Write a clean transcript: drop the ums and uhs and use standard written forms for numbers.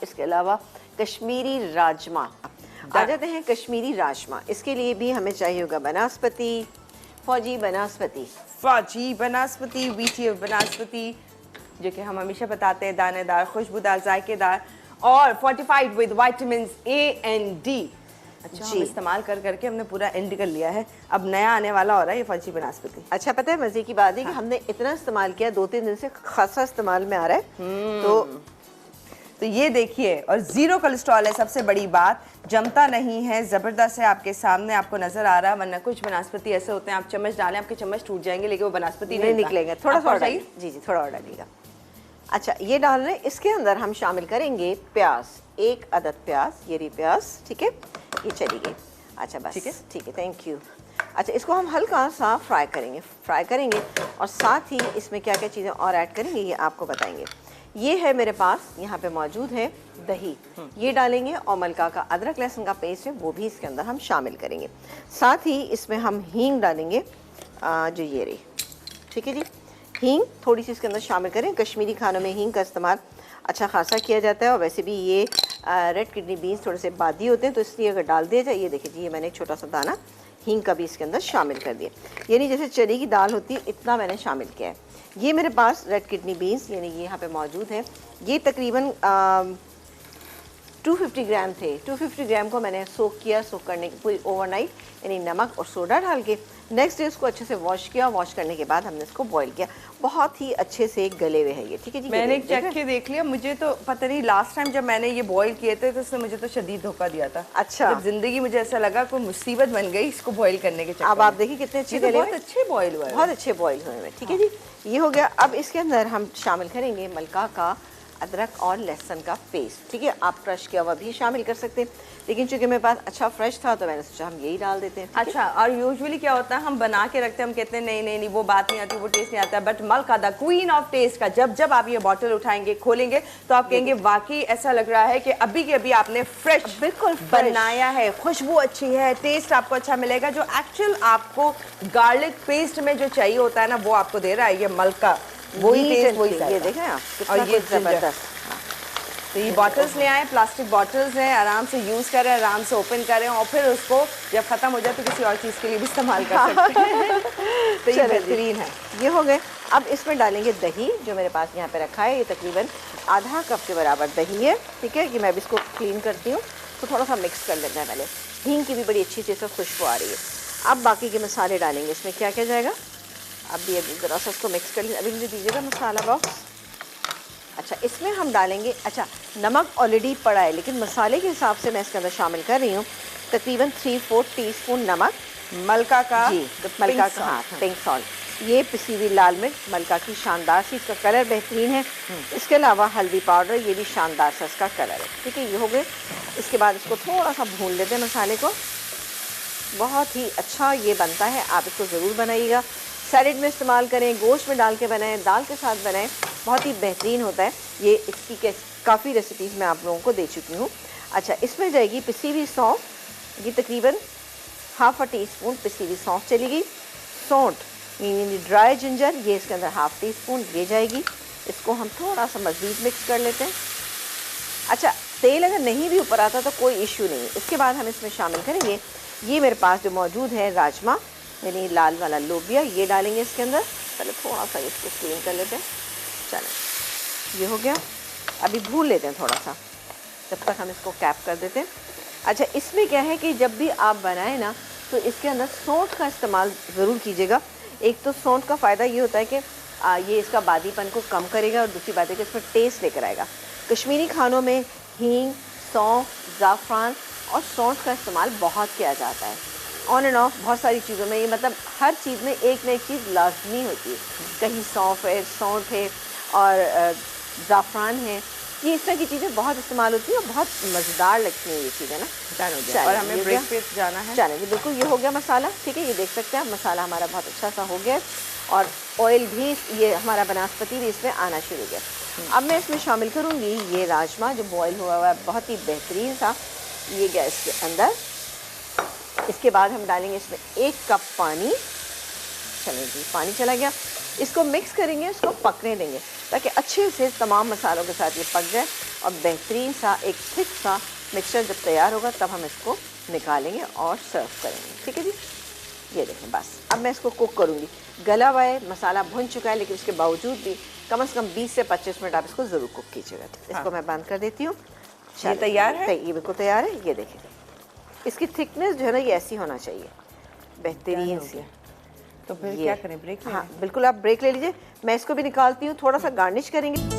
इसके अलावा कश्मीरी राजमा। आ जाते हैं कश्मीरी राजमा। इसके लिए भी हमें चाहिए होगा बनास्पति, फौजी बनास्पति, वीटी बनास्पति, जो कि हम हमेशा बताते हैं दानेदार, खुशबूदार, जायकेदार और fortified with vitamin A and D. अच्छा, हम इस्तेमाल कर करके हमने पूरा एंड कर लिया है। अब नया आने वाला हो रहा है ये फौजी बनास्पति। अच्छा, पता है मजे की बात है कि हमने इतना इस्तेमाल किया, 2-3 दिन से खासा इस्तेमाल में आ रहा है। तो ये देखिए, और जीरो कोलेस्ट्रॉल है, सबसे बड़ी बात, जमता नहीं है, जबरदस्त है, आपके सामने आपको नजर आ रहा है। वरना कुछ बनास्पति ऐसे होते हैं, आप चम्मच डालें, आपके चम्मच टूट जाएंगे, लेकिन वो बनास्पति नहीं निकलेंगे। थोड़ा सा डालिए, जी थोड़ा और डालिएगा। अच्छा, ये डाल रहे हैं। इसके अंदर हम शामिल करेंगे प्याज, 1 अदद प्याज, ये रही प्याज, ठीक है, ये चली गई। अच्छा बस, ठीक है, थैंक यू। अच्छा, इसको हम हल्का सा फ्राई करेंगे और साथ ही इसमें क्या क्या चीज़ें और ऐड करेंगे ये आपको बताएंगे। ये है मेरे पास यहाँ पे मौजूद है दही, ये डालेंगे, और मलका का अदरक लहसुन का पेस्ट है वो भी इसके अंदर हम शामिल करेंगे। साथ ही इसमें हम हींग डालेंगे, जो ये रही, ठीक है जी, हींग थोड़ी सी इसके अंदर शामिल करें। कश्मीरी खानों में हींग का इस्तेमाल अच्छा खासा किया जाता है, और वैसे भी ये रेड किडनी बीन्स थोड़े से बादी होते हैं, तो इसलिए अगर डाल दिया जाए, ये देखिए जी, ये मैंने एक छोटा सा दाना हींग का भी इसके अंदर शामिल कर दिया। यानी जैसे चने की दाल होती है, इतना मैंने शामिल किया है। ये मेरे पास रेड किडनी बीन्स यानी ये यहाँ पे मौजूद है। ये तकरीबन 250 ग्राम थे। 250 ग्राम को मैंने सोक करने की पूरी ओवरनाइट, यानी नमक और सोडा डाल के नेक्स्ट डे उसको अच्छे से वॉश किया। वॉश करने के बाद हमने इसको बॉईल किया। बहुत ही अच्छे से गले हुए हैं ये, ठीक है जी। मैंने चेक के देख लिया, मुझे तो पता नहीं, लास्ट टाइम जब मैंने ये बॉईल किए थे तो उसने मुझे तो शदीद धोखा दिया था। अच्छा, जब जिंदगी मुझे ऐसा लगा कोई मुसीबत बन गई इसको बॉईल करने के चक्कर। अब आप देखिए कितने अच्छे गले, बहुत अच्छे बॉईल हुए, बहुत अच्छे बॉईल हुए हैं, ठीक है जी। ये हो गया। अब इसके अंदर हम शामिल करेंगे मलका का अदरक और लहसुन का पेस्ट, ठीक है। आप क्रश किया हुआ भी शामिल कर सकते हैं, लेकिन चूंकि मेरे पास अच्छा फ्रेश था तो मैंने सोचा हम यही डाल देते हैं। अच्छा, और यूजुअली क्या होता है, हम बना के रखते हैं, हम कहते हैं नहीं नहीं नहीं वो बात नहीं आती, वो टेस्ट नहीं आता, बट मलका द क्वीन ऑफ टेस्ट का जब आप ये बॉटल उठाएंगे, खोलेंगे, तो आप कहेंगे वाकई ऐसा लग रहा है कि अभी के अभी आपने फ्रेश बिल्कुल बनाया है। खुशबू अच्छी है, टेस्ट आपको अच्छा मिलेगा, जो एक्चुअल आपको गार्लिक पेस्ट में जो चाहिए होता है ना, वो आपको दे रहा है ये मलका, वही टेस्ट, वही। ये देखें आप, और ये जबरदस्त। तो ये बॉटल्स ले आए, प्लास्टिक बॉटल्स हैं, आराम से यूज़ करें, आराम से ओपन करें, और फिर उसको जब ख़त्म हो जाए तो किसी और चीज़ के लिए भी इस्तेमाल कर सकते हैं। तो ये बेहतरीन है। ये हो गए। अब इसमें डालेंगे दही, जो मेरे पास यहाँ पे रखा है, ये तकरीबन आधा कप के बराबर दही है, ठीक है। कि मैं भी इसको क्लीन करती हूँ, तो थोड़ा सा मिक्स कर लेते हैं पहले। हींग की भी बड़ी अच्छी चीज़ से खुशबू आ रही है। अब बाकी के मसाले डालेंगे। इसमें क्या क्या जाएगा, अब भी अभी ज़रा सा उसको मिक्स कर लीजिए। अभी मुझे दीजिएगा मसाला बॉक्स। अच्छा, इसमें हम डालेंगे, अच्छा नमक ऑलरेडी पड़ा है, लेकिन मसाले के हिसाब से मैं इसके अंदर शामिल कर रही हूँ तकरीबन 3-4 टीस्पून नमक, मलका का, जी मलका का, हाँ, पिंक सॉल्ट, ये पिसी हुई लाल मिर्च, मलका की शानदार सी, इसका कलर बेहतरीन है। इसके अलावा हल्दी पाउडर, ये भी शानदार सा इसका कलर है, ठीक है। ये हो गए। इसके बाद इसको थोड़ा सा भून लेते हैं मसाले को। बहुत ही अच्छा ये बनता है, आप इसको ज़रूर बनाइएगा। सैलेड में इस्तेमाल करें, गोश्त में डाल के बनाएं, दाल के साथ बनाएं, बहुत ही बेहतरीन होता है ये। इसकी काफ़ी रेसिपीज़ मैं आप लोगों को दे चुकी हूँ। अच्छा, इसमें जाएगी पिसी हुई सौंफ, ये तकरीबन ½ टीस्पून पिसी हुई सौंफ चली गई। सौंठ यानी ड्राई जिंजर, ये इसके अंदर ½ टीस्पून ये जाएगी। इसको हम थोड़ा सा मज़ीद मिक्स कर लेते हैं। अच्छा, तेल अगर नहीं भी ऊपर आता तो कोई इशू नहीं। इसके बाद हम इसमें शामिल करेंगे, ये मेरे पास जो मौजूद है राजमा, यानी लाल वाला लोबिया, ये डालेंगे इसके अंदर। पहले थोड़ा सा इसको क्लीन कर लेते हैं। चलें, ये हो गया। अभी भून लेते हैं थोड़ा सा, जब तक हम इसको कैप कर देते हैं। अच्छा, इसमें क्या है कि जब भी आप बनाएं ना, तो इसके अंदर सौंठ का इस्तेमाल ज़रूर कीजिएगा। एक तो सौंठ का फ़ायदा ये होता है कि ये इसका बादीपन को कम करेगा, और दूसरी बात है कि इसमें टेस्ट लेकर आएगा। कश्मीरी खानों में हींग, सौंफ, ज़ाफ़रान और सौंठ का इस्तेमाल बहुत किया जाता है। ऑन एंड ऑफ बहुत सारी चीज़ों में, ये मतलब हर चीज़ में एक ना एक चीज़ लाजमी होती है। कहीं सौंफ है, सौंठ है और ज़ाफ़रान है, ये इस तरह की चीज़ें बहुत इस्तेमाल होती है और बहुत मज़ेदार लगती हैं ये चीज़ें ना। और हमें ब्रेक पे जाना है। चलें जी, बिल्कुल। ये हो गया मसाला, ठीक है। ये देख सकते हैं आप, मसाला हमारा बहुत अच्छा सा हो गया, और ऑयल भी, ये हमारा बनास्पति भी इसमें आना शुरू हो गया। अब मैं इसमें शामिल करूँगी ये राजमा जो बॉयल हुआ हुआ है, बहुत ही बेहतरीन सा, ये गया इसके अंदर। इसके बाद हम डालेंगे इसमें 1 कप पानी। चलें जी, पानी चला गया। इसको मिक्स करेंगे, इसको पकने देंगे ताकि अच्छे से तमाम मसालों के साथ ये पक जाए और बेहतरीन सा एक थिक सा मिक्सचर जब तैयार होगा तब हम इसको निकालेंगे और सर्व करेंगे। ठीक है जी, ये देखें बस अब मैं इसको कुक करूँगी। गला हुआ है, मसाला भुन चुका है, लेकिन उसके बावजूद भी कम से कम 20 से 25 मिनट आप इसको ज़रूर कुक कीजिएगा। इसको मैं बंद कर देती हूँ। ये तैयार है? ये बिल्कुल तैयार है। ये देखिए इसकी थिकनेस जो है ना ये ऐसी होना चाहिए, बेहतरीन सी। तो फिर क्या करें, ब्रेक लें? हाँ बिल्कुल, आप ब्रेक ले लीजिए। मैं इसको भी निकालती हूँ, थोड़ा सा गार्निश करेंगे।